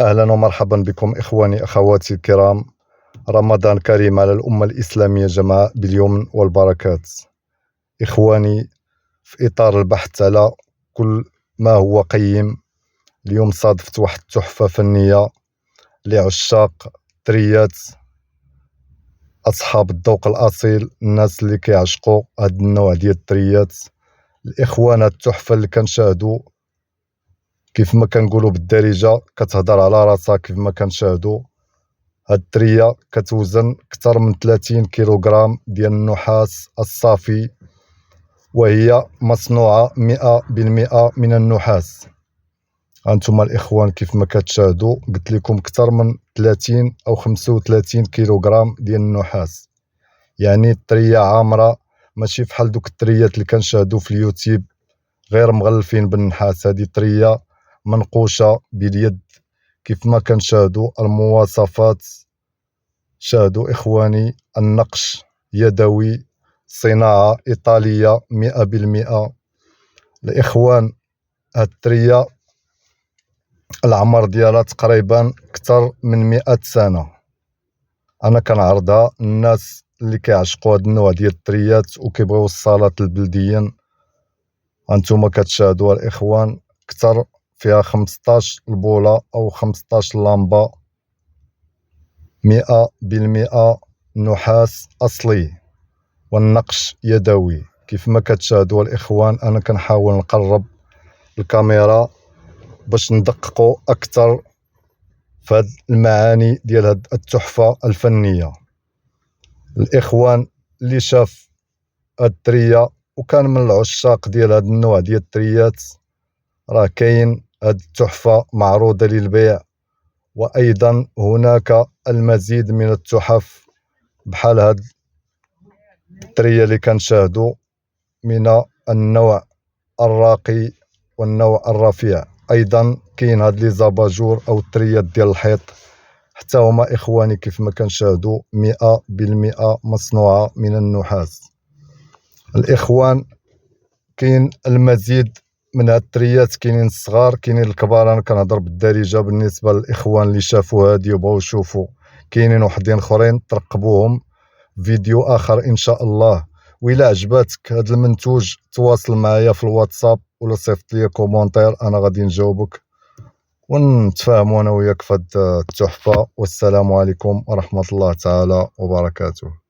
أهلا ومرحبا بكم إخواني أخواتي الكرام. رمضان كريم على الأمة الإسلامية جماعة باليمن والبركات. إخواني، في إطار البحث على كل ما هو قيم، اليوم صادفت واحد التحفة فنية لعشاق التريات، أصحاب الذوق الأصيل، الناس اللي كيعشقوا هاد النوع ديال التريات. الإخوان، هاد التحفة اللي كنشاهدوا كيف ما كنقولوا بالدارجة كتهضر على راسها. كيف ما كنشاهدوا هاد الترية كتوزن كتر من 30 كيلوغرام ديال النحاس الصافي، وهي مصنوعة 100% من النحاس. هانتوما الإخوان كيف ما كتشاهدوا، قلت لكم كتر من 30 أو 35 كيلوغرام ديال النحاس، يعني الترية عامرة، ماشي فحال دوك التريات اللي كنشاهدوا في اليوتيوب غير مغلفين بالنحاس. هذه ترية منقوشة باليد كيف ما كنشاهدوا. المواصفات شاهدوا إخواني، النقش يدوي، صناعة إيطالية 100%. الإخوان، هاد الترية العمر ديالها تقريبا كتر من 100 سنة. أنا كنعرضها الناس اللي كيعشقوا هاد النوع ديال التريات وكيبغيو الصالات البلديين. هانتوما كتشاهدوا الإخوان، كتر فيها 15 البولة أو 15 لامبة، 100% نحاس أصلي والنقش يدوي. كيف ما كتشاهدوا الإخوان، أنا كنحاول نقرب الكاميرا باش ندققوا أكثر في هاد المعاني ديال هاد التحفة الفنية. الإخوان اللي شاف هاد الترية وكان من العشاق ديال هاد النوع ديال التريات، راه كاين هاد التحفة معروضة للبيع، وأيضا هناك المزيد من التحف بحال هاد الترية اللي كنشاهدوا من النوع الراقي والنوع الرفيع. أيضا كاين هاد لي زاباجور أو التريات ديال الحيط، حتى هما إخواني كيف ما كنشاهدوا 100% مصنوعة من النحاس. الإخوان، كاين المزيد من هاد التريات، كاينين الصغار كاينين الكبار. انا كنهضر بالدارجه بالنسبه للاخوان اللي شافوا هادي وبغاو يشوفوا. كاينين وحدين اخرين ترقبوهم فيديو اخر ان شاء الله. وإلا عجباتك هاد المنتوج تواصل معايا في الواتساب ولا صيفط لي كومونتير، انا غادي نجاوبك ونتفاهموا انا وياك في هاد التحفه. والسلام عليكم ورحمه الله تعالى وبركاته.